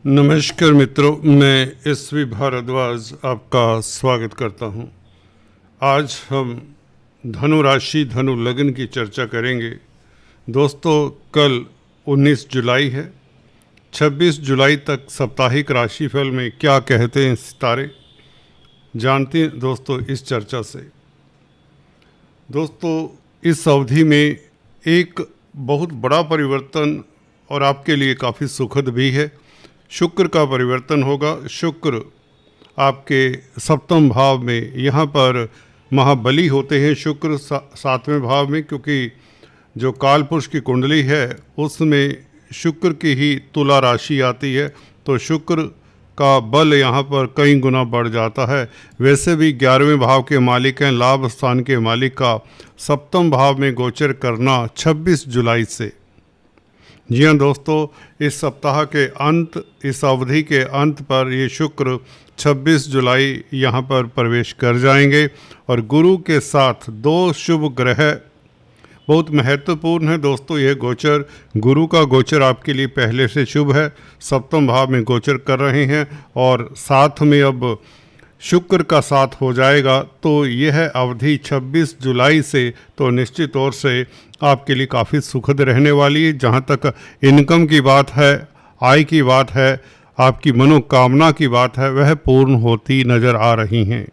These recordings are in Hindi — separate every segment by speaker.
Speaker 1: नमस्कार मित्रों, मैं एसवी भारद्वाज आपका स्वागत करता हूं। आज हम धनु राशि धनु लग्न की चर्चा करेंगे। दोस्तों, कल 19 जुलाई है। 26 जुलाई तक साप्ताहिक राशिफल में क्या कहते हैं सितारे, जानते हैं दोस्तों इस चर्चा से। दोस्तों, इस अवधि में एक बहुत बड़ा परिवर्तन और आपके लिए काफ़ी सुखद भी है। शुक्र का परिवर्तन होगा। शुक्र आपके सप्तम भाव में, यहाँ पर महाबली होते हैं शुक्र 7वें भाव में, क्योंकि जो काल पुरुष की कुंडली है उसमें शुक्र की ही तुला राशि आती है, तो शुक्र का बल यहाँ पर कई गुना बढ़ जाता है। वैसे भी 11वें भाव के मालिक हैं, लाभ स्थान के मालिक का सप्तम भाव में गोचर करना 26 जुलाई से। जी हाँ दोस्तों, इस सप्ताह के अंत, इस अवधि के अंत पर ये शुक्र 26 जुलाई यहाँ पर प्रवेश कर जाएंगे और गुरु के साथ दो शुभ ग्रह बहुत महत्वपूर्ण है। दोस्तों, यह गोचर, गुरु का गोचर आपके लिए पहले से शुभ है, सप्तम भाव में गोचर कर रहे हैं और साथ में अब शुक्र का साथ हो जाएगा। तो यह अवधि 26 जुलाई से तो निश्चित तौर से आपके लिए काफ़ी सुखद रहने वाली है। जहाँ तक इनकम की बात है, आय की बात है, आपकी मनोकामना की बात है, वह पूर्ण होती नज़र आ रही हैं,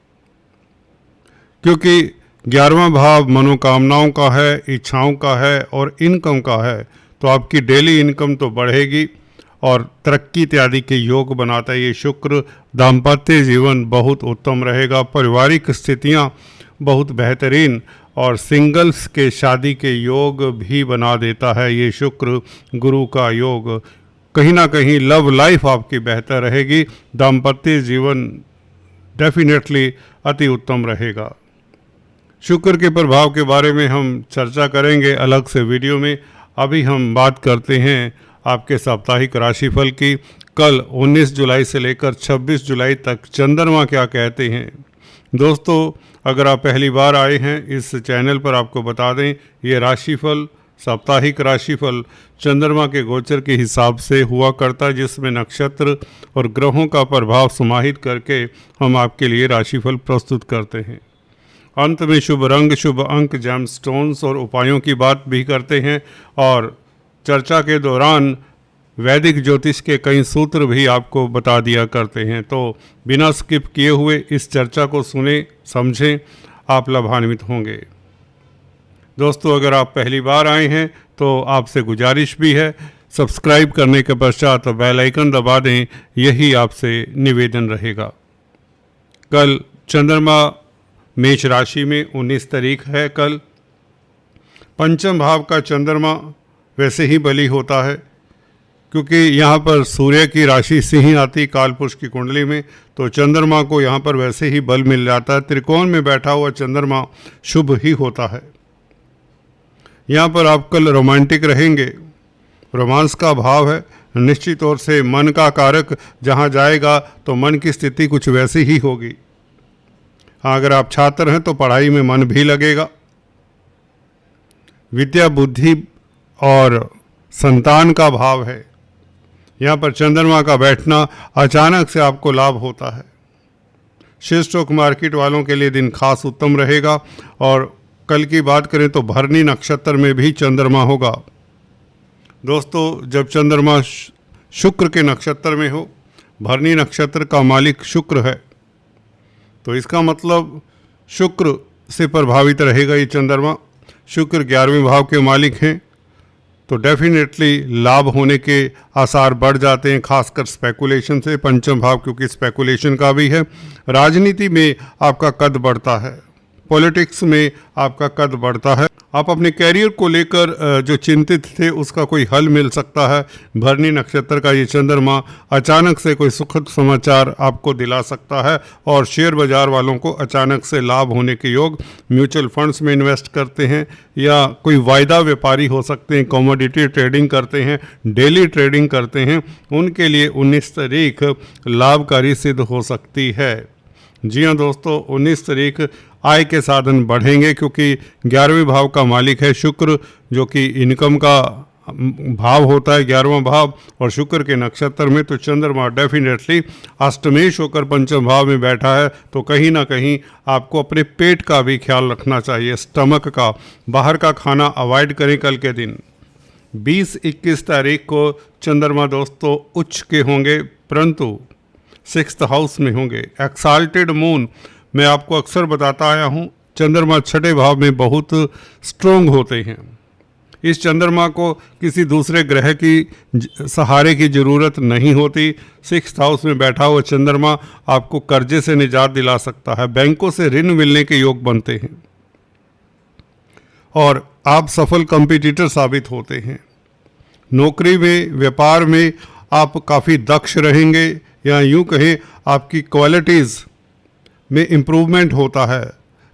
Speaker 1: क्योंकि 11वां भाव मनोकामनाओं का है, इच्छाओं का है और इनकम का है। तो आपकी डेली इनकम तो बढ़ेगी और तरक्की इत्यादि के योग बनाता है ये शुक्र। दाम्पत्य जीवन बहुत उत्तम रहेगा, पारिवारिक स्थितियां बहुत बेहतरीन और सिंगल्स के शादी के योग भी बना देता है ये शुक्र, गुरु का योग। कहीं ना कहीं लव लाइफ आपकी बेहतर रहेगी, दाम्पत्य जीवन डेफिनेटली अति उत्तम रहेगा। शुक्र के प्रभाव के बारे में हम चर्चा करेंगे अलग से वीडियो में। अभी हम बात करते हैं आपके साप्ताहिक राशिफल की। कल 19 जुलाई से लेकर 26 जुलाई तक चंद्रमा क्या कहते हैं। दोस्तों, अगर आप पहली बार आए हैं इस चैनल पर, आपको बता दें ये राशिफल, साप्ताहिक राशिफल चंद्रमा के गोचर के हिसाब से हुआ करता है, जिसमें नक्षत्र और ग्रहों का प्रभाव समाहित करके हम आपके लिए राशिफल प्रस्तुत करते हैं। अंत में शुभ रंग, शुभ अंक, जेमस्टोन्स और उपायों की बात भी करते हैं और चर्चा के दौरान वैदिक ज्योतिष के कई सूत्र भी आपको बता दिया करते हैं। तो बिना स्किप किए हुए इस चर्चा को सुने, समझें, आप लाभान्वित होंगे। दोस्तों, अगर आप पहली बार आए हैं तो आपसे गुजारिश भी है, सब्सक्राइब करने के पश्चात बेल आइकन दबा दें, यही आपसे निवेदन रहेगा। कल चंद्रमा मेष राशि में 19 तारीख है। कल पंचम भाव का चंद्रमा वैसे ही बली होता है, क्योंकि यहाँ पर सूर्य की राशि सिंह आती काल पुरुष की कुंडली में, तो चंद्रमा को यहाँ पर वैसे ही बल मिल जाता है। त्रिकोण में बैठा हुआ चंद्रमा शुभ ही होता है। यहाँ पर आप कल रोमांटिक रहेंगे, रोमांस का भाव है। निश्चित तौर से मन का कारक जहाँ जाएगा तो मन की स्थिति कुछ वैसी ही होगी। हाँ, अगर आप छात्र हैं तो पढ़ाई में मन भी लगेगा। विद्या, बुद्धि और संतान का भाव है। यहाँ पर चंद्रमा का बैठना अचानक से आपको लाभ होता है। शेयर स्टॉक मार्केट वालों के लिए दिन खास उत्तम रहेगा। और कल की बात करें तो भरनी नक्षत्र में भी चंद्रमा होगा। दोस्तों, जब चंद्रमा शुक्र के नक्षत्र में हो, भरनी नक्षत्र का मालिक शुक्र है, तो इसका मतलब शुक्र से प्रभावित रहेगा ये चंद्रमा। शुक्र 11वें भाव के मालिक हैं, तो डेफिनेटली लाभ होने के आसार बढ़ जाते हैं, खासकर स्पेकुलेशन से। पंचम भाव क्योंकि स्पेकुलेशन का भी है। राजनीति में आपका कद बढ़ता है, पॉलिटिक्स में आपका कद बढ़ता है। आप अपने कैरियर को लेकर जो चिंतित थे उसका कोई हल मिल सकता है। भरनी नक्षत्र का ये चंद्रमा अचानक से कोई सुखद समाचार आपको दिला सकता है और शेयर बाजार वालों को अचानक से लाभ होने के योग। म्यूचुअल फंड्स में इन्वेस्ट करते हैं या कोई वायदा व्यापारी हो सकते हैं, कमोडिटी ट्रेडिंग करते हैं, डेली ट्रेडिंग करते हैं, उनके लिए 19 तारीख लाभकारी सिद्ध हो सकती है। जी हाँ दोस्तों, 19 तारीख आय के साधन बढ़ेंगे, क्योंकि 11वें भाव का मालिक है शुक्र, जो कि इनकम का भाव होता है 11वां भाव और शुक्र के नक्षत्र में, तो चंद्रमा डेफिनेटली अष्टमेश होकर पंचम भाव में बैठा है, तो कहीं ना कहीं आपको अपने पेट का भी ख्याल रखना चाहिए, स्टमक का। बाहर का खाना अवॉइड करें कल के दिन। 20-21 तारीख को चंद्रमा दोस्तों उच्च के होंगे, परंतु 6th हाउस में होंगे। एक्साल्टेड मून, मैं आपको अक्सर बताता आया हूँ, चंद्रमा छठे भाव में बहुत स्ट्रोंग होते हैं। इस चंद्रमा को किसी दूसरे ग्रह की सहारे की ज़रूरत नहीं होती। 6th हाउस में बैठा हुआ चंद्रमा आपको कर्जे से निजात दिला सकता है, बैंकों से ऋण मिलने के योग बनते हैं और आप सफल कंपटीटर साबित होते हैं। नौकरी में, व्यापार में आप काफ़ी दक्ष रहेंगे, या यूँ कहें आपकी क्वालिटीज़ में इम्प्रूवमेंट होता है।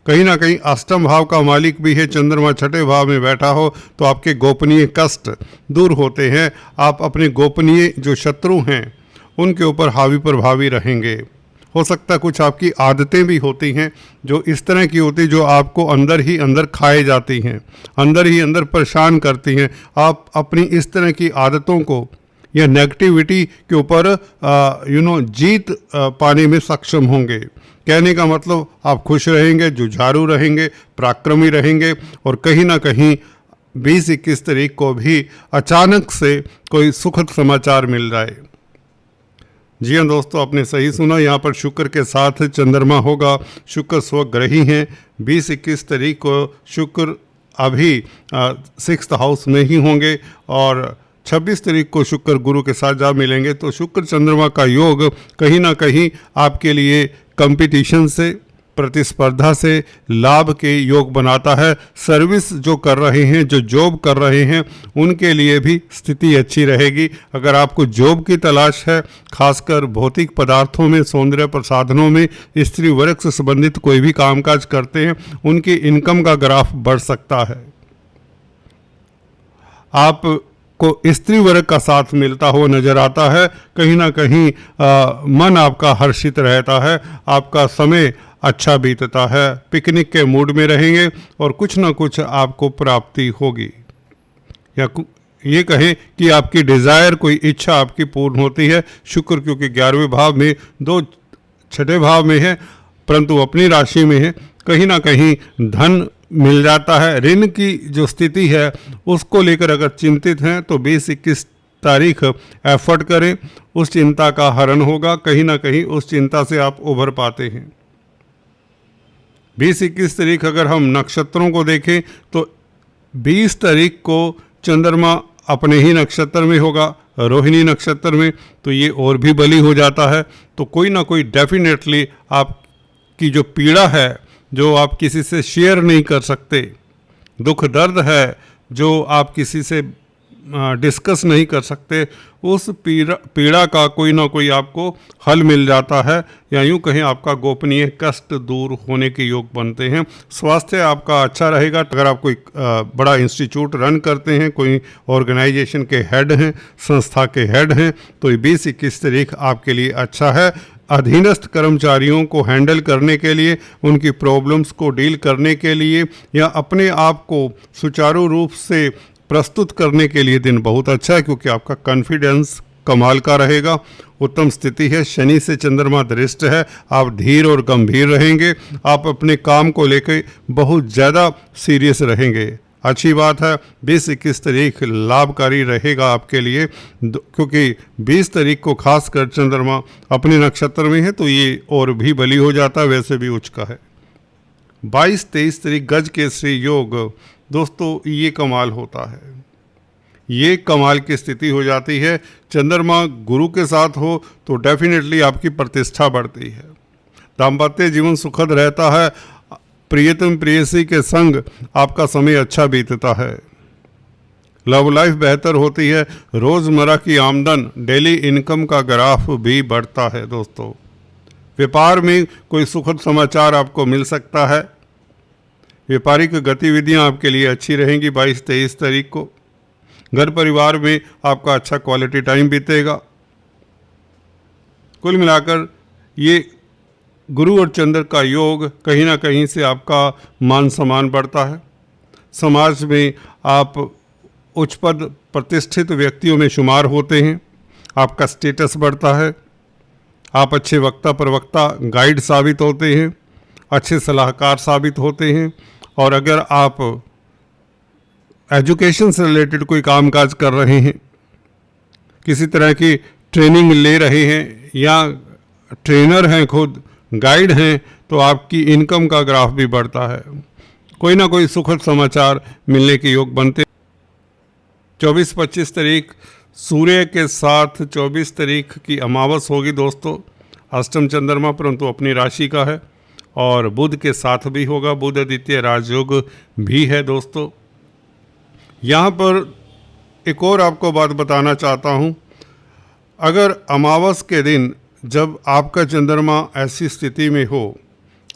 Speaker 1: कहीं ना कहीं अष्टम भाव का मालिक भी है, चंद्रमा छठे भाव में बैठा हो तो आपके गोपनीय कष्ट दूर होते हैं। आप अपने गोपनीय जो शत्रु हैं उनके ऊपर हावी प्रभावी रहेंगे। हो सकता है कुछ आपकी आदतें भी होती हैं जो इस तरह की होती, जो आपको अंदर ही अंदर खाए जाती हैं, अंदर ही अंदर परेशान करती हैं। आप अपनी इस तरह की आदतों को या नेगेटिविटी के ऊपर जीत पाने में सक्षम होंगे। कहने का मतलब आप खुश रहेंगे, जुझारू रहेंगे, पराक्रमी रहेंगे और कहीं ना कहीं 20-21 तारीख को भी अचानक से कोई सुखद समाचार मिल जाए। जी हाँ दोस्तों, आपने सही सुना, यहाँ पर शुक्र के साथ चंद्रमा होगा। शुक्र स्वग्रही हैं। 20-21 तारीख को शुक्र अभी 6th हाउस में ही होंगे और 26 तारीख को शुक्र गुरु के साथ जा मिलेंगे। तो शुक्र चंद्रमा का योग कहीं ना कहीं आपके लिए कंपटीशन से, प्रतिस्पर्धा से लाभ के योग बनाता है। सर्विस जो कर रहे हैं, जो जॉब कर रहे हैं, उनके लिए भी स्थिति अच्छी रहेगी। अगर आपको जॉब की तलाश है, खासकर भौतिक पदार्थों में, सौंदर्य प्रसाधनों में, स्त्री वर्ग से संबंधित कोई भी कामकाज करते हैं, उनकी इनकम का ग्राफ बढ़ सकता है। आप को स्त्री वर्ग का साथ मिलता हुआ नजर आता है। कहीं ना कहीं मन आपका हर्षित रहता है, आपका समय अच्छा बीतता है, पिकनिक के मूड में रहेंगे और कुछ ना कुछ आपको प्राप्ति होगी, या ये कहें कि आपकी डिज़ायर, कोई इच्छा आपकी पूर्ण होती है। शुक्र क्योंकि 11वें भाव में, 2 छठे भाव में है, परंतु अपनी राशि में है, कहीं ना कहीं धन मिल जाता है। ऋण की जो स्थिति है उसको लेकर अगर चिंतित हैं तो 20-21 तारीख एफर्ट करें, उस चिंता का हरण होगा। कहीं ना कहीं उस चिंता से आप उभर पाते हैं। 20-21 तारीख अगर हम नक्षत्रों को देखें तो 20 तारीख को चंद्रमा अपने ही नक्षत्र में होगा, रोहिणी नक्षत्र में, तो ये और भी बली हो जाता है। तो कोई ना कोई डेफिनेटली आपकी जो पीड़ा है, जो आप किसी से शेयर नहीं कर सकते, दुख दर्द है जो आप किसी से डिस्कस नहीं कर सकते, उस पीड़ा का कोई ना कोई आपको हल मिल जाता है, या यूँ कहें आपका गोपनीय कष्ट दूर होने के योग बनते हैं। स्वास्थ्य आपका अच्छा रहेगा। अगर आप कोई बड़ा इंस्टीट्यूट रन करते हैं, कोई ऑर्गेनाइजेशन के हेड हैं, संस्था के हेड हैं, तो 20-21 तारीख आपके लिए अच्छा है। अधीनस्थ कर्मचारियों को हैंडल करने के लिए, उनकी प्रॉब्लम्स को डील करने के लिए, या अपने आप को सुचारू रूप से प्रस्तुत करने के लिए दिन बहुत अच्छा है, क्योंकि आपका कॉन्फिडेंस कमाल का रहेगा। उत्तम स्थिति है, शनि से चंद्रमा दृष्ट है, आप धीर और गंभीर रहेंगे, आप अपने काम को लेकर बहुत ज़्यादा सीरियस रहेंगे। अच्छी बात है। 20-21 तारीख लाभकारी रहेगा आपके लिए, क्योंकि 20 तारीख को खासकर चंद्रमा अपने नक्षत्र में है, तो ये और भी बली हो जाता है, वैसे भी उच्च का है। 22-23 तारीख गज केसरी योग, दोस्तों ये कमाल होता है, ये कमाल की स्थिति हो जाती है। चंद्रमा गुरु के साथ हो तो डेफिनेटली आपकी प्रतिष्ठा बढ़ती है, दाम्पत्य जीवन सुखद रहता है, प्रियतम प्रेयसी के संग आपका समय अच्छा बीतता है, लव लाइफ बेहतर होती है, रोज़मर्रा की आमदन, डेली इनकम का ग्राफ भी बढ़ता है। दोस्तों व्यापार में कोई सुखद समाचार आपको मिल सकता है, व्यापारिक गतिविधियां आपके लिए अच्छी रहेंगी 22-23 तारीख को। घर परिवार में आपका अच्छा क्वालिटी टाइम बीतेगा। कुल मिलाकर ये गुरु और चंद्र का योग कहीं ना कहीं से आपका मान सम्मान बढ़ता है, समाज में आप उच्च पद प्रतिष्ठित व्यक्तियों में शुमार होते हैं, आपका स्टेटस बढ़ता है, आप अच्छे वक्ता प्रवक्ता गाइड साबित होते हैं, अच्छे सलाहकार साबित होते हैं। और अगर आप एजुकेशन से रिलेटेड कोई कामकाज कर रहे हैं, किसी तरह की ट्रेनिंग ले रहे हैं या ट्रेनर हैं, खुद गाइड हैं, तो आपकी इनकम का ग्राफ भी बढ़ता है। कोई ना कोई सुखद समाचार मिलने के योग बनते। 24-25 तारीख सूर्य के साथ 24 तारीख की अमावस होगी दोस्तों, अष्टम चंद्रमा परंतु अपनी राशि का है, और बुध के साथ भी होगा, बुध आदित्य राजयोग भी है दोस्तों। यहाँ पर एक और आपको बात बताना चाहता हूँ, अगर अमावस के दिन जब आपका चंद्रमा ऐसी स्थिति में हो,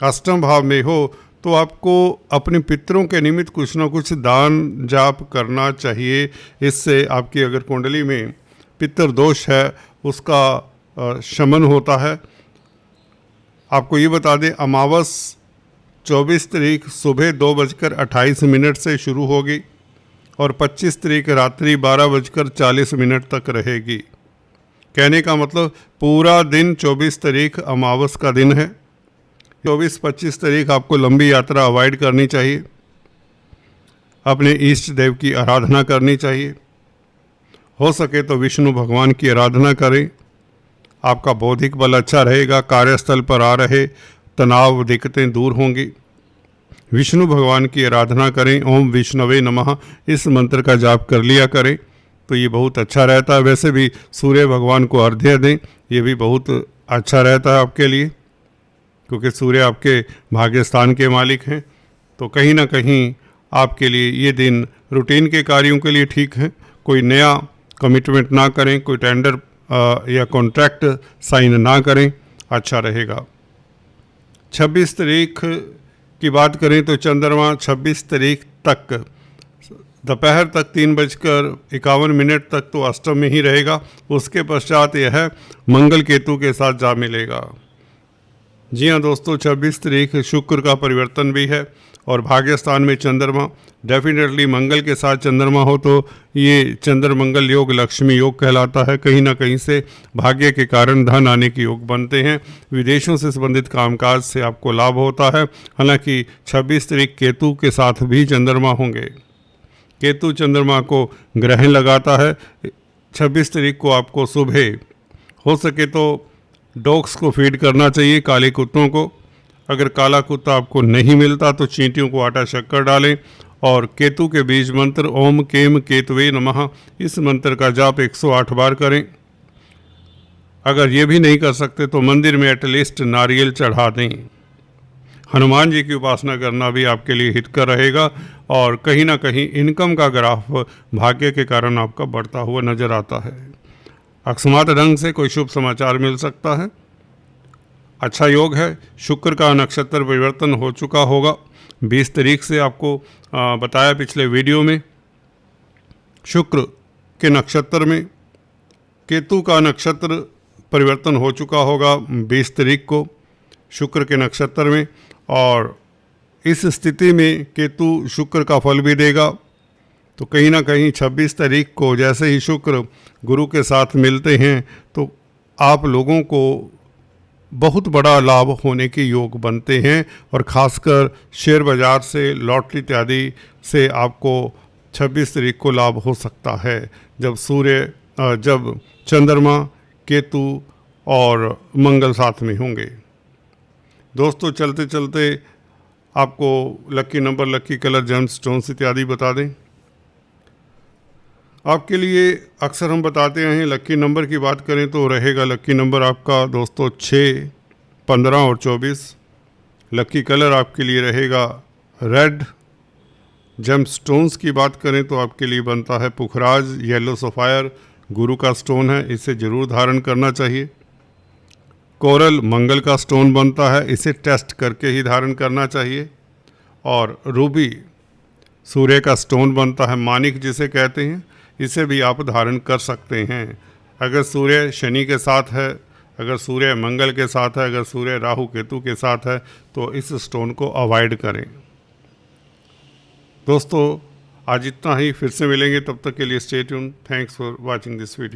Speaker 1: अष्टम भाव में हो, तो आपको अपने पितरों के निमित्त कुछ ना कुछ दान जाप करना चाहिए। इससे आपकी अगर कुंडली में पितर दोष है उसका शमन होता है। आपको ये बता दें, अमावस 24 तारीख सुबह 2:28 से शुरू होगी और 25 तारीख रात्रि 12:40 तक रहेगी। कहने का मतलब पूरा दिन 24 तारीख अमावस का दिन है। 24-25 तारीख आपको लंबी यात्रा अवॉइड करनी चाहिए, अपने इष्ट देव की आराधना करनी चाहिए, हो सके तो विष्णु भगवान की आराधना करें, आपका बौद्धिक बल अच्छा रहेगा, कार्यस्थल पर आ रहे तनाव दिक्कतें दूर होंगी। विष्णु भगवान की आराधना करें, ओम विष्णवे नमः इस मंत्र का जाप कर लिया करें तो ये बहुत अच्छा रहता है। वैसे भी सूर्य भगवान को अर्घ्य दें, ये भी बहुत अच्छा रहता है आपके लिए, क्योंकि सूर्य आपके भाग्य स्थान के मालिक हैं। तो कहीं ना कहीं आपके लिए ये दिन रूटीन के कार्यों के लिए ठीक है। कोई नया कमिटमेंट ना करें, कोई टेंडर या कॉन्ट्रैक्ट साइन ना करें, अच्छा रहेगा। 26 तारीख की बात करें तो चंद्रमा 26 तारीख तक दोपहर तक 3:51 तक तो अष्टम में ही रहेगा। उसके पश्चात यह मंगल केतु के साथ जा मिलेगा। जी हाँ दोस्तों, 26 तारीख शुक्र का परिवर्तन भी है और भाग्य स्थान में चंद्रमा, डेफिनेटली मंगल के साथ चंद्रमा हो तो ये चंद्र मंगल योग लक्ष्मी योग कहलाता है। कहीं ना कहीं से भाग्य के कारण धन आने के योग बनते हैं। विदेशों से संबंधित कामकाज से आपको लाभ होता है। हालांकि 26 तारीख केतु के साथ भी चंद्रमा होंगे। केतु चंद्रमा को ग्रहण लगाता है। 26 तारीख को आपको सुबह हो सके तो डॉग्स को फीड करना चाहिए, काले कुत्तों को। अगर काला कुत्ता आपको नहीं मिलता तो चींटियों को आटा शक्कर डालें और केतु के बीज मंत्र ओम केम केतवे नमः इस मंत्र का जाप 108 बार करें। अगर ये भी नहीं कर सकते तो मंदिर में एटलीस्ट नारियल चढ़ा दें। हनुमान जी की उपासना करना भी आपके लिए हितकर रहेगा और कहीं ना कहीं इनकम का ग्राफ भाग्य के कारण आपका बढ़ता हुआ नजर आता है। अकस्मात ढंग से कोई शुभ समाचार मिल सकता है। अच्छा योग है। शुक्र का नक्षत्र परिवर्तन हो चुका होगा 20 तारीख से, आपको बताया पिछले वीडियो में। शुक्र के नक्षत्र में केतु का नक्षत्र परिवर्तन हो चुका होगा 20 तारीख को शुक्र के नक्षत्र में, और इस स्थिति में केतु शुक्र का फल भी देगा। तो कहीं ना कहीं 26 तारीख को जैसे ही शुक्र गुरु के साथ मिलते हैं तो आप लोगों को बहुत बड़ा लाभ होने के योग बनते हैं, और ख़ासकर शेयर बाज़ार से, लॉटरी इत्यादि से आपको 26 तारीख को लाभ हो सकता है, जब चंद्रमा, केतु और मंगल साथ में होंगे। दोस्तों चलते चलते आपको lucky number, lucky colour, gem stones इत्यादि बता दें। आपके लिए अक्सर हम बताते हैं लकी नंबर की बात करें तो रहेगा लकी नंबर आपका दोस्तों 6, 15 और 24। लकी कलर आपके लिए रहेगा रेड। जेम स्टोन्स की बात करें तो आपके लिए बनता है पुखराज, येलो सफ़ायर, गुरु का स्टोन है, इसे ज़रूर धारण करना चाहिए। कोरल मंगल का स्टोन बनता है, इसे टेस्ट करके ही धारण करना चाहिए। और रूबी सूर्य का स्टोन बनता है, मानिक जिसे कहते हैं, इसे भी आप धारण कर सकते हैं। अगर सूर्य शनि के साथ है, अगर सूर्य मंगल के साथ है, अगर सूर्य राहु केतु के साथ है तो इस स्टोन को अवॉइड करें। दोस्तों आज इतना ही, फिर से मिलेंगे, तब तक के लिए stay tune. Thanks for watching this video.